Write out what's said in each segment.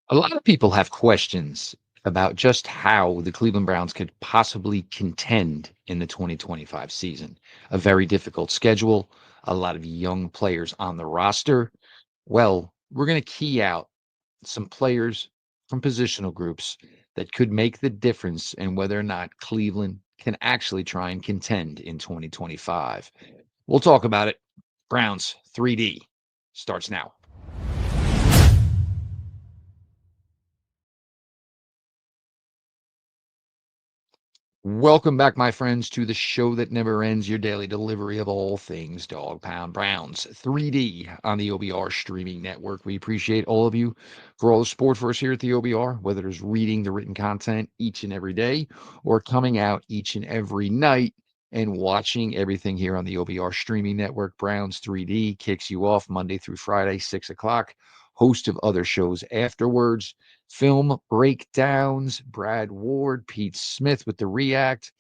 A lot of people have questions about just how the Cleveland Browns could possibly contend in the 2025 season. A very difficult schedule, a lot of young players on the roster. Well, we're going to key out some players from positional groups that could make the difference in whether or not Cleveland can actually try and contend in 2025. We'll talk about it. Browns 3D starts now. Welcome back, my friends, to the show that never ends, your daily delivery of all things Dog Pound Browns 3D on the OBR streaming network. We appreciate all of you for all the support for us here at the OBR, whether it's reading the written content each and every day or coming out each and every night and watching everything here on the OBR streaming network. Browns 3D kicks you off Monday through Friday, 6 o'clock. Host of other shows afterwards. Film breakdowns, Brad Ward, Pete Smith with the React,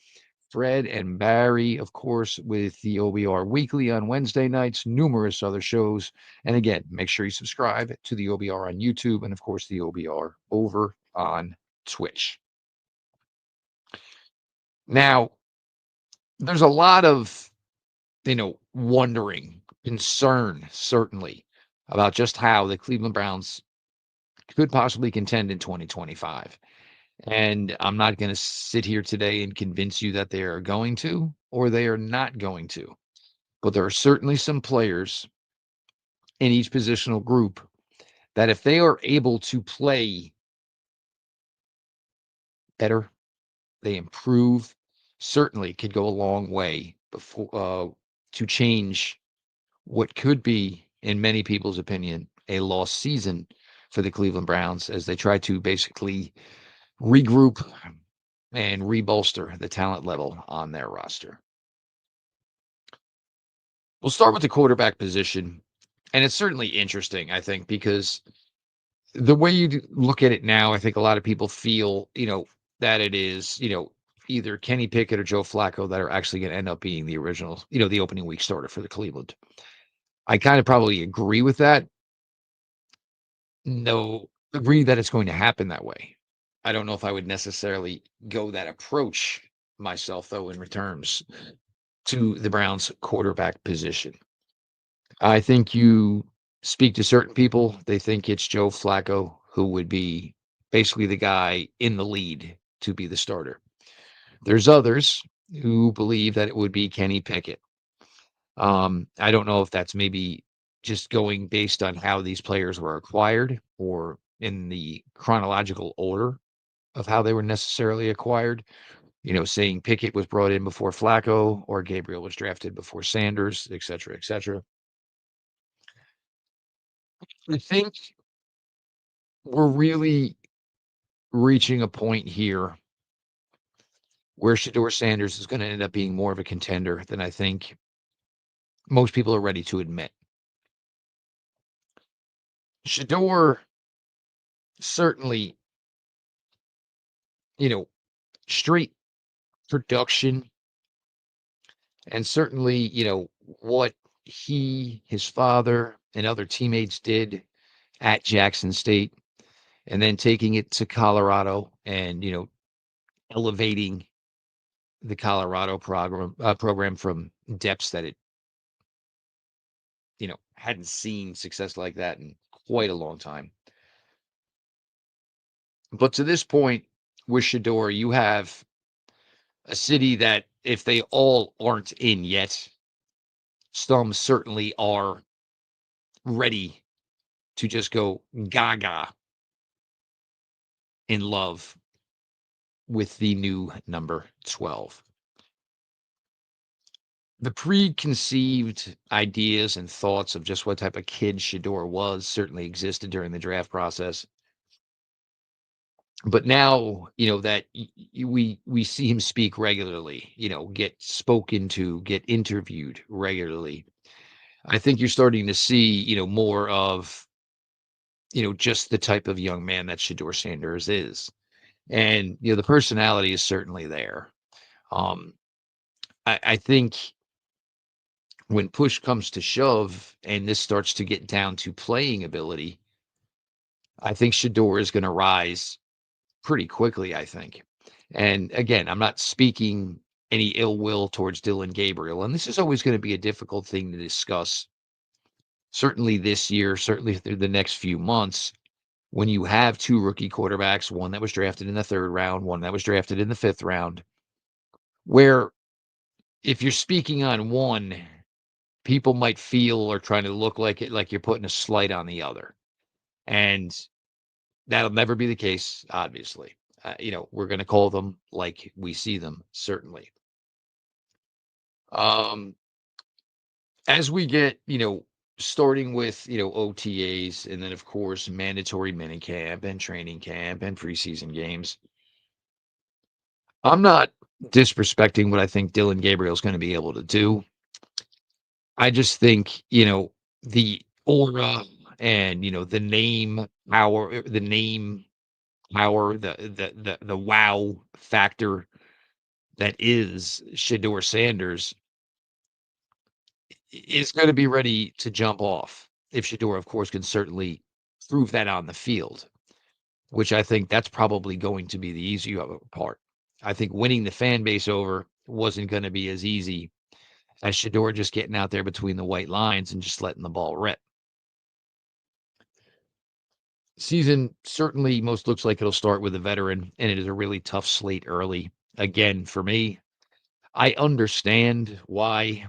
Fred and Barry, of course, with the OBR Weekly on Wednesday nights, numerous other shows. And again, make sure you subscribe to the OBR on YouTube and, of course, the OBR over on Twitch. Now, there's a lot of, wondering, concern, certainly, about just how the Cleveland Browns could possibly contend in 2025. And I'm not going to sit here today and convince you that they are going to or they are not going to. But there are certainly some players in each positional group that if they are able to play better, they improve, certainly could go a long way before to change what could be, in many people's opinion, a lost season for the Cleveland Browns as they try to basically regroup and rebolster the talent level on their roster. We'll start with the quarterback position. And it's certainly interesting, I think, because the way you look at it now, I think a lot of people feel, that it is, either Kenny Pickett or Joe Flacco that are actually going to end up being the original, the opening week starter for the Cleveland. I kind of probably agree with that. No, agree that it's going to happen that way. I don't know if I would necessarily go that approach myself, though, in returns to the Browns quarterback position. I think you speak to certain people, they think it's Joe Flacco who would be basically the guy in the lead to be the starter. There's others who believe that it would be Kenny Pickett. I don't know if that's maybe just going based on how these players were acquired or in the chronological order of how they were necessarily acquired. Saying Pickett was brought in before Flacco or Gabriel was drafted before Sanders, et cetera, et cetera. I think we're really reaching a point here where Shedeur Sanders is going to end up being more of a contender than I think most people are ready to admit. Shedeur certainly, you know, straight production and certainly, what he, his father, and other teammates did at Jackson State and then taking it to Colorado and, elevating the Colorado program from depths that it hadn't seen success like that in quite a long time. But to this point with Shedeur, you have a city that, if they all aren't in yet, some certainly are ready to just go gaga in love with the new number 12. The preconceived ideas and thoughts of just what type of kid Shedeur was certainly existed during the draft process. But now, that we see him speak regularly, get spoken to, get interviewed regularly. I think you're starting to see, more of, just the type of young man that Shedeur Sanders is. And, the personality is certainly there. Um, I think when push comes to shove and this starts to get down to playing ability, I think Shador is going to rise pretty quickly, I think. And again, I'm not speaking any ill will towards Dylan Gabriel. And this is always going to be a difficult thing to discuss, certainly this year, certainly through the next few months, when you have two rookie quarterbacks, one that was drafted in the third round, one that was drafted in the fifth round, where if you're speaking on one, people might feel or trying to look like it like you're putting a slight on the other. And that'll never be the case, obviously. We're going to call them like we see them, certainly. Um, as we get, starting with, OTAs and then, of course, mandatory minicamp and training camp and preseason games, I'm not disrespecting what I think Dylan Gabriel's going to be able to do. I just think, the aura and, the name power, the wow factor that is Shador Sanders is going to be ready to jump off. If Shador, of course, can certainly prove that on the field, which I think that's probably going to be the easy part. I think winning the fan base over wasn't going to be as easy as Shador just getting out there between the white lines and just letting the ball rip. Season certainly most looks like it'll start with a veteran, and it is a really tough slate early. Again, for me, I understand why,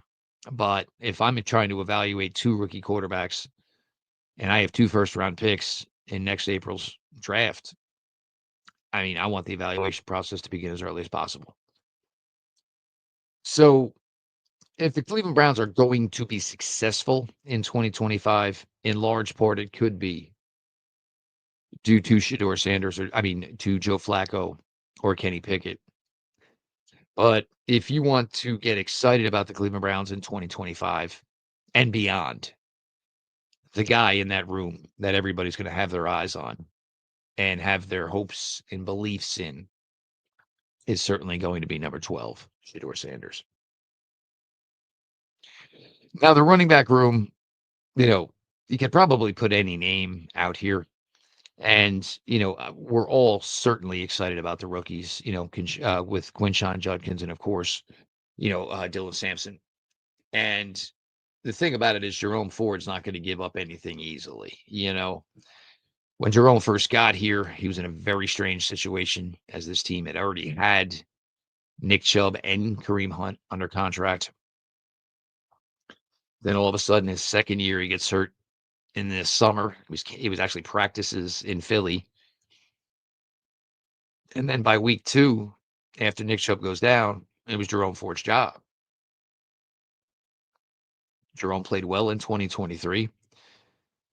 but if I'm trying to evaluate two rookie quarterbacks and I have two first round picks in next April's draft, I mean, I want the evaluation process to begin as early as possible. So, if the Cleveland Browns are going to be successful in 2025, in large part, it could be due to Shador Sanders, to Joe Flacco or Kenny Pickett. But if you want to get excited about the Cleveland Browns in 2025 and beyond, the guy in that room that everybody's going to have their eyes on and have their hopes and beliefs in is certainly going to be number 12, Shador Sanders. Now, the running back room, you know, you could probably put any name out here. And, we're all certainly excited about the rookies, with Quinshawn Judkins and, of course, Dylan Sampson. And the thing about it is Jerome Ford's not going to give up anything easily. When Jerome first got here, he was in a very strange situation as this team had already had Nick Chubb and Kareem Hunt under contract. Then all of a sudden, his second year, he gets hurt in the summer. It was actually practices in Philly. And then by week 2, after Nick Chubb goes down, it was Jerome Ford's job. Jerome played well in 2023,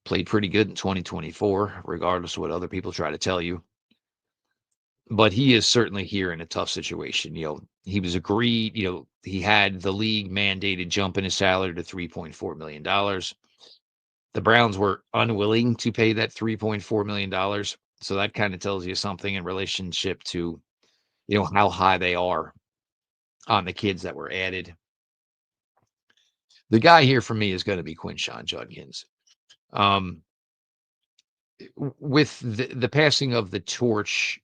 played pretty good in 2024, regardless of what other people try to tell you. But he is certainly here in a tough situation. He was agreed, he had the league mandated jump in his salary to $3.4 million. The Browns were unwilling to pay that $3.4 million. So that kind of tells you something in relationship to, how high they are on the kids that were added. The guy here for me is going to be Quinshawn Judkins. With the passing of the torch,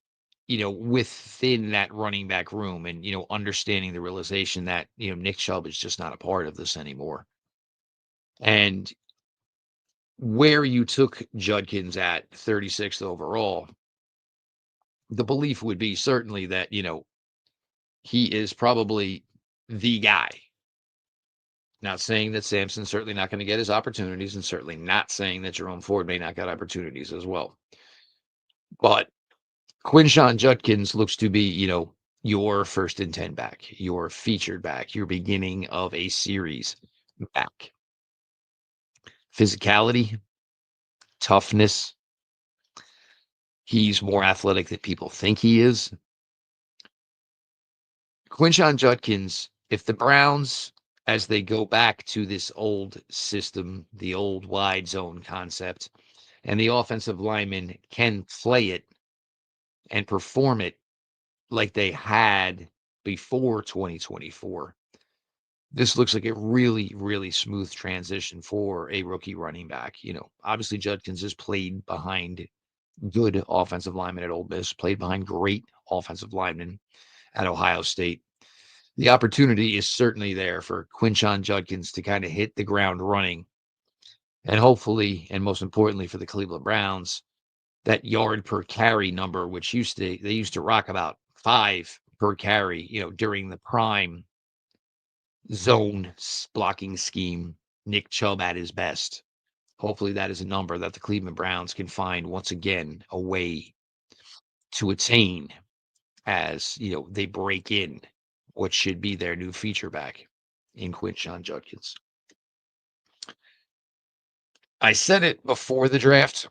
within that running back room and, understanding the realization that, Nick Chubb is just not a part of this anymore. And where you took Judkins at 36th overall, the belief would be certainly that, he is probably the guy. Not saying that Sampson's certainly not going to get his opportunities, and certainly not saying that Jerome Ford may not get opportunities as well. But Quinshawn Judkins looks to be, your first and 10 back, your featured back, your beginning of a series back. Physicality, toughness. He's more athletic than people think he is. Quinshawn Judkins, if the Browns, as they go back to this old system, the old wide zone concept, and the offensive linemen can play it and perform it like they had before 2024, this looks like a really, really smooth transition for a rookie running back. Obviously Judkins has played behind good offensive lineman at Ole Miss, played behind great offensive linemen at Ohio State. The opportunity is certainly there for Quinshon Judkins to kind of hit the ground running. And hopefully, and most importantly for the Cleveland Browns, that yard per carry number, which they used to rock about 5 per carry, during the prime zone blocking scheme, Nick Chubb at his best. Hopefully that is a number that the Cleveland Browns can find once again a way to attain as, they break in what should be their new feature back in Quinshon Judkins. I said it before the draft,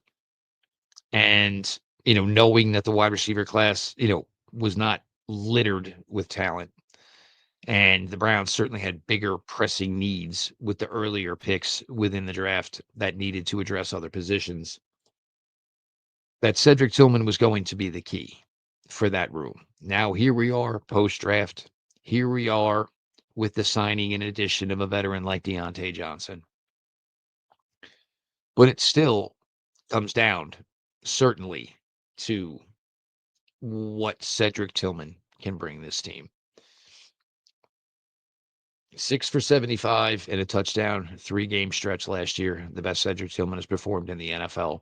and, knowing that the wide receiver class, was not littered with talent. And the Browns certainly had bigger pressing needs with the earlier picks within the draft that needed to address other positions. That Cedric Tillman was going to be the key for that room. Now, here we are post-draft. Here we are with the signing and addition of a veteran like Deontay Johnson. But it still comes down, certainly, to what Cedric Tillman can bring this team. 6 for 75 and a touchdown, 3-game stretch last year. The best Cedric Tillman has performed in the NFL.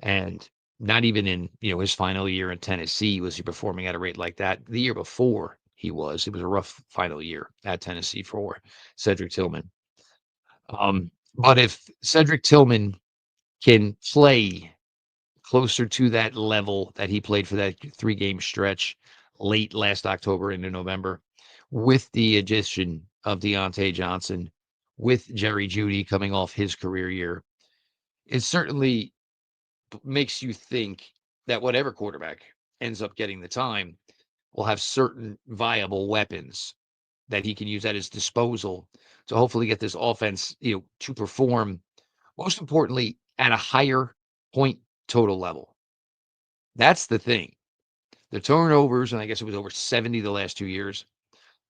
And not even in, his final year in Tennessee was he performing at a rate like that. The year before it was a rough final year at Tennessee for Cedric Tillman. But if Cedric Tillman can play closer to that level that he played for that 3-game stretch late last October into November, with the addition of Deontay Johnson, with Jerry Jeudy coming off his career year, it certainly makes you think that whatever quarterback ends up getting the time will have certain viable weapons that he can use at his disposal to hopefully get this offense, to perform, most importantly, at a higher point total level. That's the thing. The turnovers, and I guess it was over 70 the last 2 years,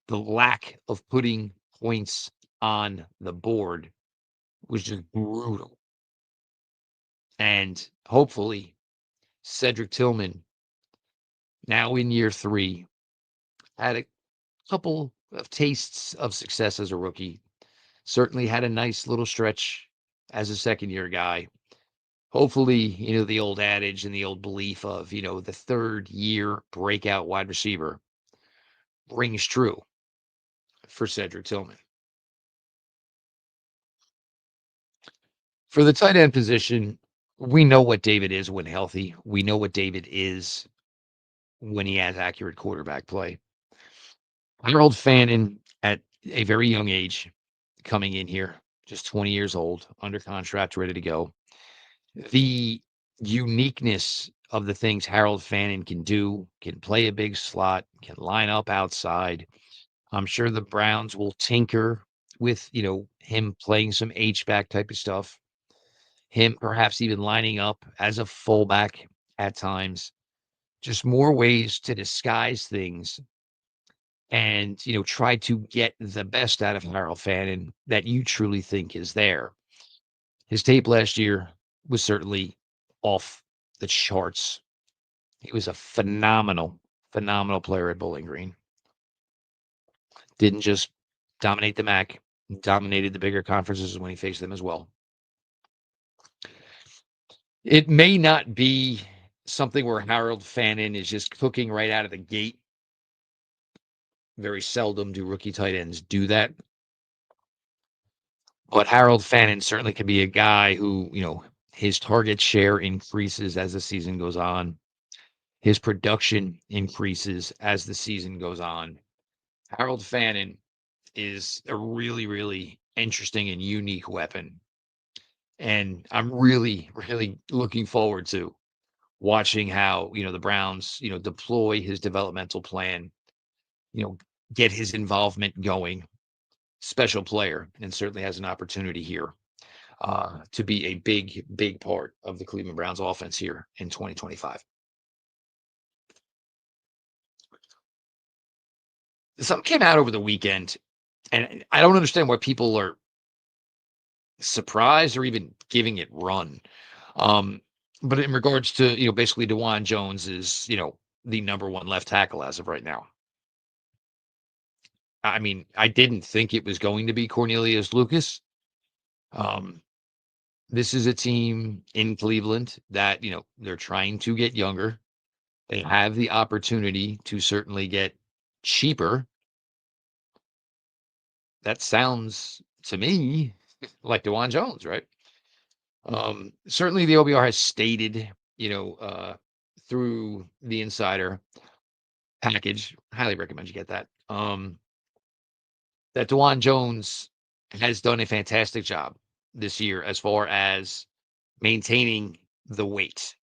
the lack of putting points on the board was just brutal. And hopefully, Cedric Tillman, now in year 3, had a couple of tastes of success as a rookie. Certainly had a nice little stretch as a second-year guy. Hopefully, the old adage and the old belief of, the third-year breakout wide receiver rings true for Cedric Tillman. For the tight end position, we know what David is when healthy. We know what David is when he has accurate quarterback play. Harold Fannin, at a very young age, coming in here, just 20 years old, under contract, ready to go. The uniqueness of the things Harold Fannin can do, can play a big slot, can line up outside. I'm sure the Browns will tinker with, him playing some H-back type of stuff. Him perhaps even lining up as a fullback at times. Just more ways to disguise things and, try to get the best out of Harold Fannin that you truly think is there. His tape last year was certainly off the charts. He was a phenomenal, phenomenal player at Bowling Green. Didn't just dominate the MAC, dominated the bigger conferences when he faced them as well. It may not be something where Harold Fannin is just cooking right out of the gate. Very seldom do rookie tight ends do that. But Harold Fannin certainly can be a guy who, his target share increases as the season goes on. His production increases as the season goes on. Harold Fannin is a really, really interesting and unique weapon. And I'm really, really looking forward to watching how, the Browns, deploy his developmental plan, get his involvement going. Special player, and certainly has an opportunity here to be a big, big part of the Cleveland Browns offense here in 2025. Something came out over the weekend, and I don't understand why people are surprised or even giving it run. But in regards to, basically DeJuan Jones is, the number one left tackle as of right now. I mean, I didn't think it was going to be Cornelius Lucas. Um, this is a team in Cleveland that, they're trying to get younger. They have the opportunity to certainly get cheaper. That sounds to me like DeJuan Jones, right? Certainly the OBR has stated, through the insider package, highly recommend you get that. That DeJuan Jones has done a fantastic job this year as far as maintaining the weight.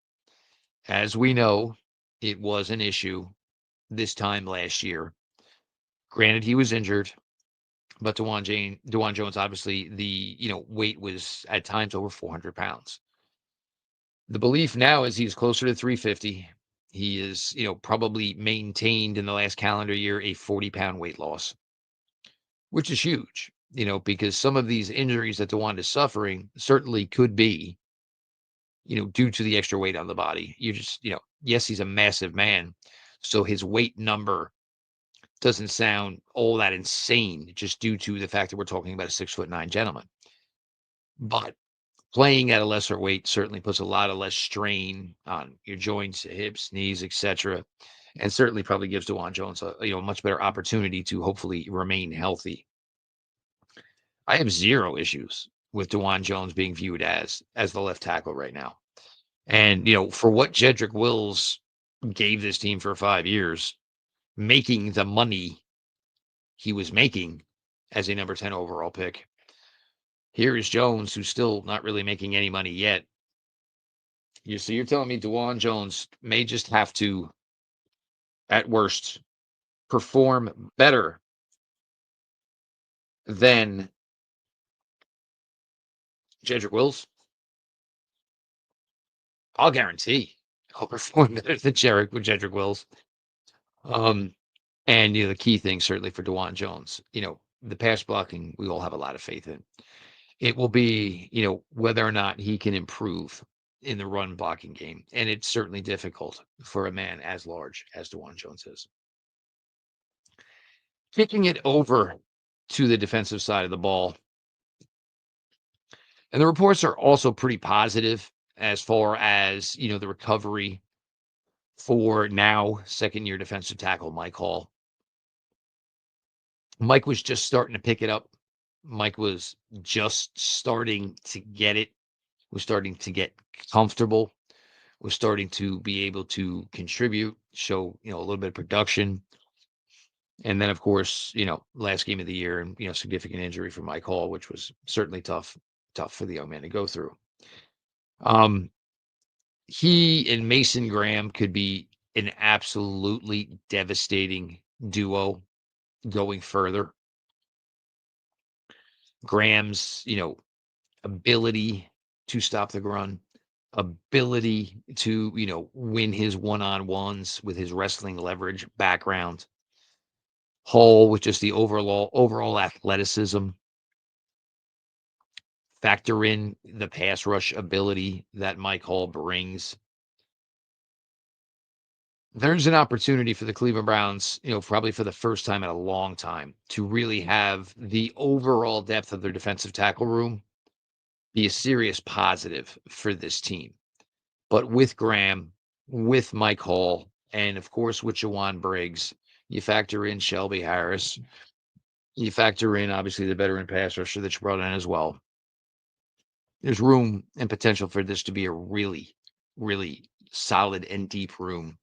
As we know, it was an issue this time last year. Granted, he was injured, but DeJuan Jones, obviously, the weight was at times over 400 pounds. The belief now is he's closer to 350. He is, probably maintained in the last calendar year a 40-pound weight loss, which is huge, because some of these injuries that DeJuan is suffering certainly could be, due to the extra weight on the body. You just, yes, he's a massive man. So his weight number doesn't sound all that insane just due to the fact that we're talking about a 6'9" gentleman. But playing at a lesser weight certainly puts a lot of less strain on your joints, hips, knees, etc., and certainly probably gives DeJuan Jones a much better opportunity to hopefully remain healthy. I have zero issues with DeJuan Jones being viewed as the left tackle right now. And for what Jedrick Wills gave this team for 5 years, making the money he was making as a number 10 overall pick. Here is Jones, who's still not really making any money yet. So you're telling me DeJuan Jones may just have to, at worst, perform better than Jedrick Wills? I'll guarantee he'll perform better than Jedrick Wills. And the key thing certainly for DeJuan Jones, the pass blocking, we all have a lot of faith in. It will be, whether or not he can improve in the run blocking game. And it's certainly difficult for a man as large as DeJuan Jones is. Kicking it over to the defensive side of the ball. And the reports are also pretty positive as far as, the recovery for now second-year defensive tackle Mike Hall. Mike was just starting to pick it up. Mike was just starting to get it, was starting to get comfortable, was starting to be able to contribute, show, a little bit of production. And then, of course, last game of the year and, significant injury for Mike Hall, which was certainly tough for the young man to go through. He and Mason Graham could be an absolutely devastating duo going further. Graham's, ability to stop the run, ability to, win his one-on-ones with his wrestling leverage background. Hall with just the overall athleticism. Factor in the pass rush ability that Mike Hall brings. There's an opportunity for the Cleveland Browns, probably for the first time in a long time, to really have the overall depth of their defensive tackle room be a serious positive for this team. But with Graham, with Mike Hall, and of course with Jawan Briggs, you factor in Shelby Harris, you factor in obviously the veteran pass rusher that you brought in as well. There's room and potential for this to be a really, really solid and deep room.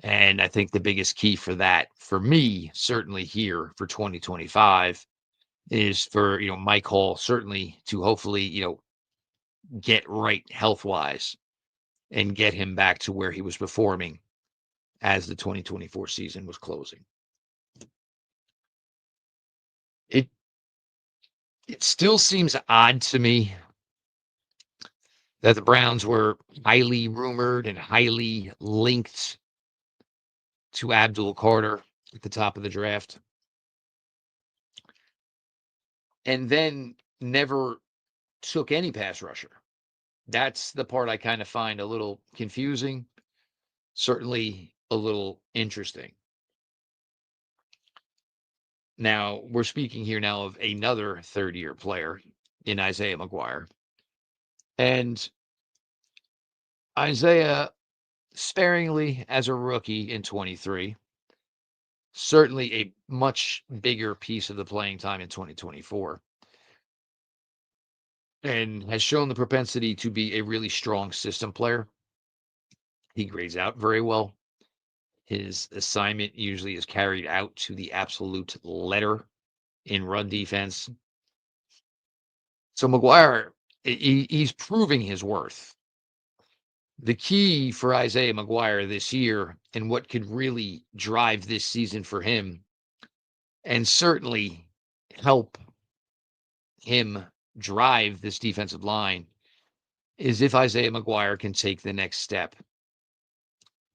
And I think the biggest key for that, for me, certainly here for 2025, is for, Mike Hall certainly to hopefully, get right health wise and get him back to where he was performing as the 2024 season was closing. It still seems odd to me that the Browns were highly rumored and highly linked to Abdul Carter at the top of the draft, and then never took any pass rusher. That's the part I kind of find a little confusing, certainly a little interesting. Now, we're speaking here now of another third-year player in Isaiah McGuire. And Isaiah, sparingly as a rookie in 23, certainly a much bigger piece of the playing time in 2024, and has shown the propensity to be a really strong system player. He grades out very well. His assignment usually is carried out to the absolute letter in run defense. So McGuire, he's proving his worth. The key for Isaiah McGuire this year and what could really drive this season for him and certainly help him drive this defensive line is if Isaiah McGuire can take the next step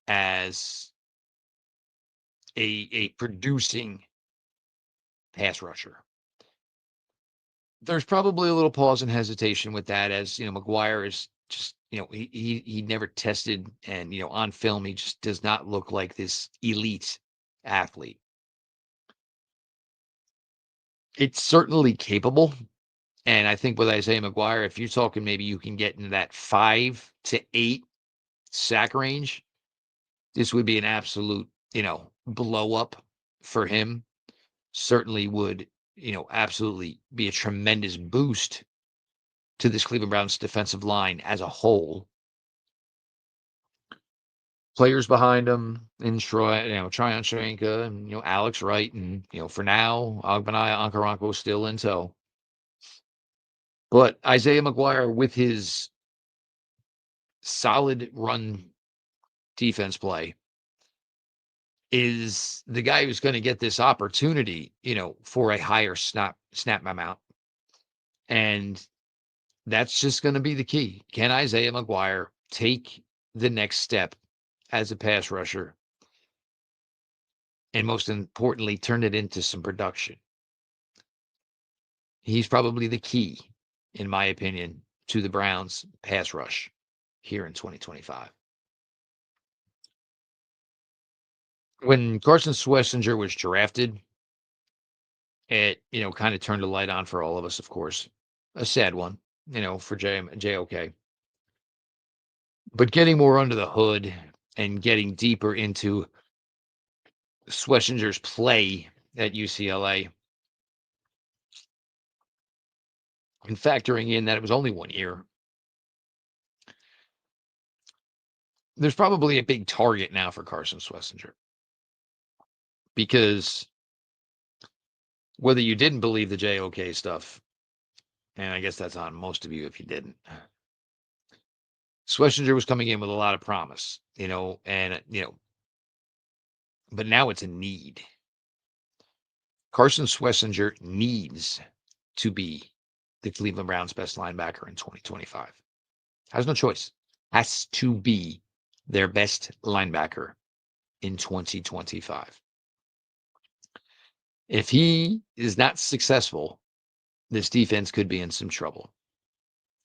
as a producing pass rusher. There's probably a little pause and hesitation with that, as McGuire is just, he never tested, and on film he just does not look like this elite athlete. It's certainly capable, and I think with Isaiah McGuire, if you're talking maybe you can get into that 5 to 8 sack range, this would be an absolute, blow up for him. Certainly would, absolutely be a tremendous boost to this Cleveland Browns defensive line as a whole. Players behind him in Troy, Tryon Shoyinka and, Alex Wright, and, for now, Ogbenaya Okoronkwo still in tow. But Isaiah McGuire, with his solid run defense play, is the guy who's going to get this opportunity, for a higher snap amount. And that's just going to be the key. Can Isaiah McGuire take the next step as a pass rusher? And most importantly, turn it into some production. He's probably the key, in my opinion, to the Browns pass rush here in 2025. When Carson Schlesinger was drafted, it, kind of turned a light on for all of us, of course. A sad one, for JOK. But getting more under the hood and getting deeper into Schlesinger's play at UCLA, and factoring in that it was only 1 year, there's probably a big target now for Carson Schlesinger. Because whether you didn't believe the JOK stuff, and I guess that's on most of you if you didn't, Schlesinger was coming in with a lot of promise, and, but now it's a need. Carson Schlesinger needs to be the Cleveland Browns' best linebacker in 2025. Has no choice. Has to be their best linebacker in 2025. If he is not successful, this defense could be in some trouble.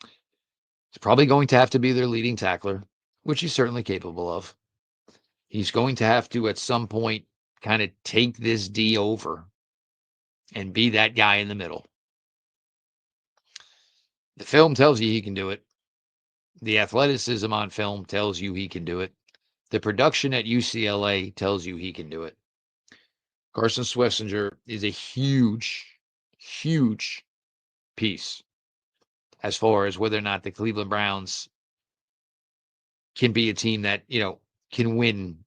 He's probably going to have to be their leading tackler, which he's certainly capable of. He's going to have to, at some point, kind of take this D over and be that guy in the middle. The film tells you he can do it. The athleticism on film tells you he can do it. The production at UCLA tells you he can do it. Carson Schlesinger is a huge, huge piece as far as whether or not the Cleveland Browns can be a team that, can win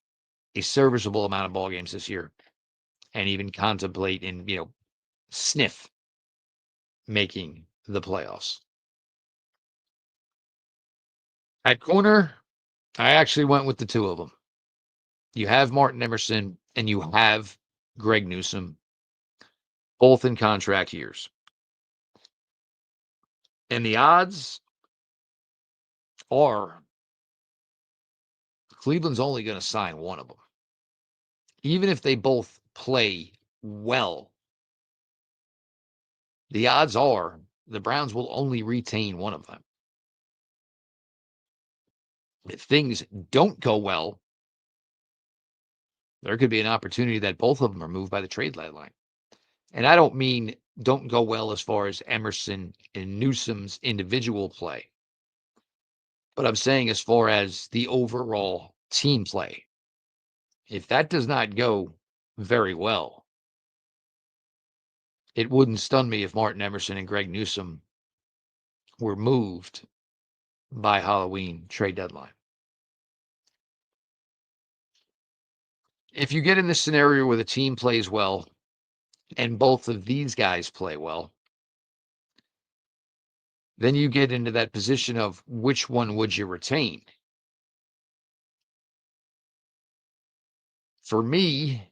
a serviceable amount of ball games this year and even contemplate and, sniff making the playoffs. At corner, I actually went with the two of them. You have Martin Emerson and you have Greg Newsome, both in contract years. And the odds are Cleveland's only going to sign one of them. Even if they both play well, the odds are the Browns will only retain one of them. If things don't go well, there could be an opportunity that both of them are moved by the trade deadline. And I don't mean don't go well as far as Emerson and Newsom's individual play, but I'm saying as far as the overall team play. If that does not go very well, it wouldn't stun me if Martin Emerson and Greg Newsome were moved by Halloween trade deadline. If you get in this scenario where the team plays well and both of these guys play well, then you get into that position of which one would you retain? For me,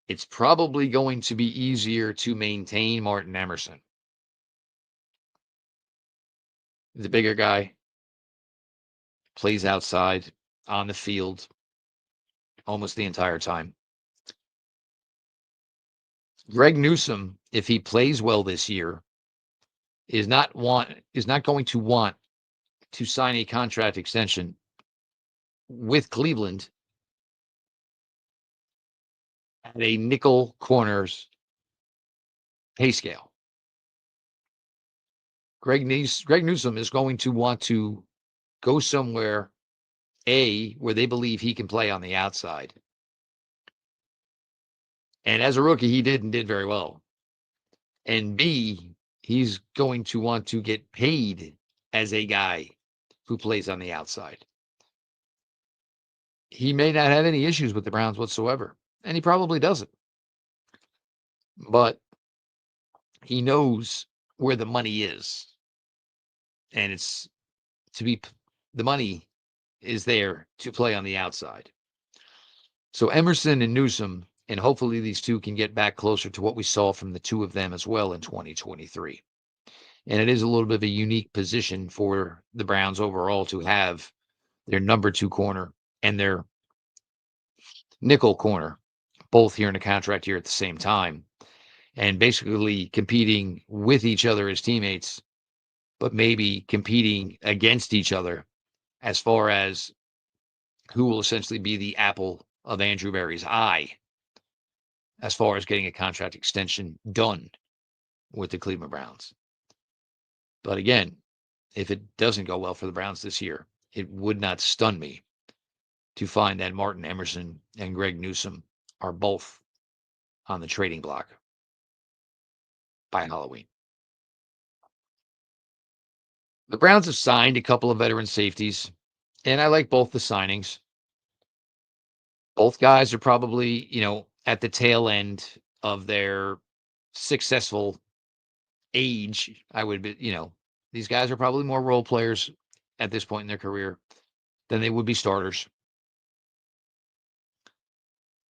it's probably going to be easier to maintain Martin Emerson. The bigger guy plays outside on the field almost the entire time. Greg Newsome, if he plays well this year, is not going to want to sign a contract extension with Cleveland at a nickel corners pay scale. Greg Newsome is going to want to go somewhere, A, where they believe he can play on the outside. And as a rookie, he did very well. And B, he's going to want to get paid as a guy who plays on the outside. He may not have any issues with the Browns whatsoever, and he probably doesn't. But he knows where the money is, and it's to be the money is there to play on the outside. So Emerson and Newsome, and hopefully these two can get back closer to what we saw from the two of them as well in 2023. And it is a little bit of a unique position for the Browns overall to have their number 2 corner and their nickel corner both here in a contract year at the same time, and basically competing with each other as teammates, but maybe competing against each other as far as who will essentially be the apple of Andrew Berry's eye as far as getting a contract extension done with the Cleveland Browns. But again, if it doesn't go well for the Browns this year, it would not stun me to find that Martin Emerson and Greg Newsome are both on the trading block by Halloween. The Browns have signed a couple of veteran safeties, and I like both the signings. Both guys are probably, at the tail end of their successful age. I would be, these guys are probably more role players at this point in their career than they would be starters.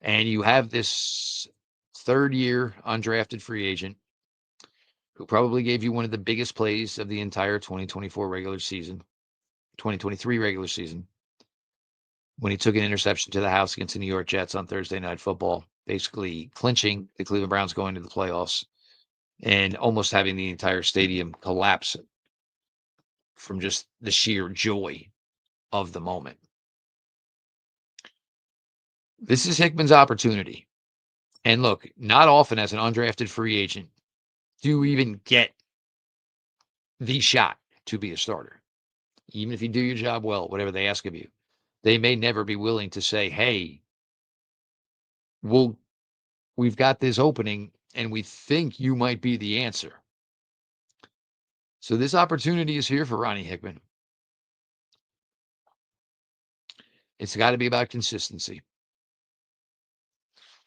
And you have this third year undrafted free agent who probably gave you one of the biggest plays of the entire 2024 regular season, 2023 regular season, when he took an interception to the house against the New York Jets on Thursday Night Football, basically clinching the Cleveland Browns going to the playoffs and almost having the entire stadium collapse from just the sheer joy of the moment. This is Hickman's opportunity. And look, not often as an undrafted free agent do you even get the shot to be a starter. Even if you do your job well, whatever they ask of you, they may never be willing to say, hey, we've got this opening and we think you might be the answer. So this opportunity is here for Ronnie Hickman. It's got to be about consistency.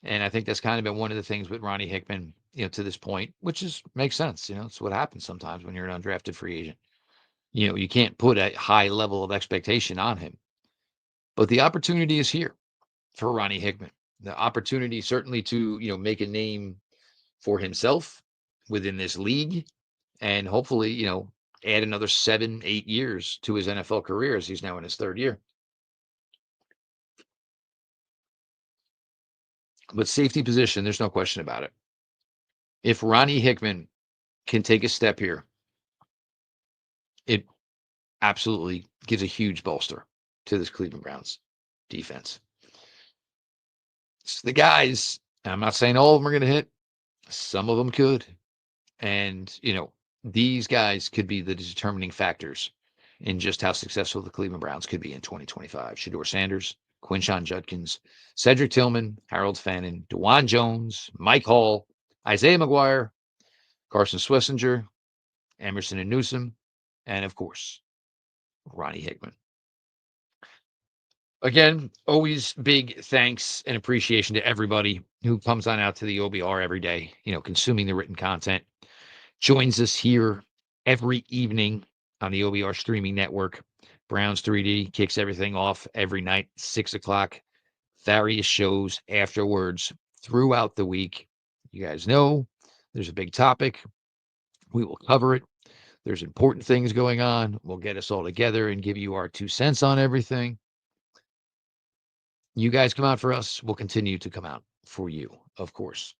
And I think that's kind of been one of the things with Ronnie Hickman, to this point, which makes sense. It's what happens sometimes when you're an undrafted free agent. You can't put a high level of expectation on him. But the opportunity is here for Ronnie Hickman. The opportunity certainly to, make a name for himself within this league and hopefully, add another 7-8 years to his NFL career as he's now in his third year. But safety position, there's no question about it. If Ronnie Hickman can take a step here, it absolutely gives a huge bolster to this Cleveland Browns defense. It's the guys, I'm not saying all of them are going to hit, some of them could. And, these guys could be the determining factors in just how successful the Cleveland Browns could be in 2025. Shedeur Sanders, Quinshon Judkins, Cedric Tillman, Harold Fannin, DeJuan Jones, Mike Hall, Isaiah McGuire, Carson Swessinger, Emerson and Newsom, and of course, Ronnie Hickman. Again, always big thanks and appreciation to everybody who comes on out to the OBR every day, consuming the written content, joins us here every evening on the OBR streaming network. Browns 3D kicks everything off every night, 6 o'clock, various shows afterwards throughout the week. You guys know there's a big topic. We will cover it. There's important things going on. We'll get us all together and give you our 2 cents on everything. You guys come out for us. We'll continue to come out for you, of course.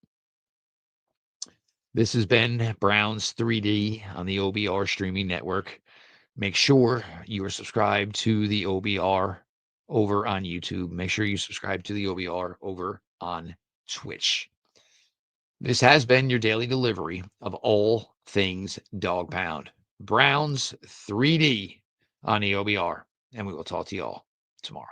This has been Browns 3D on the OBR streaming network. Make sure you are subscribed to the OBR over on YouTube. Make sure you subscribe to the OBR over on Twitch. This has been your daily delivery of all things dog pound. Browns 3D on the OBR. And we will talk to you all tomorrow.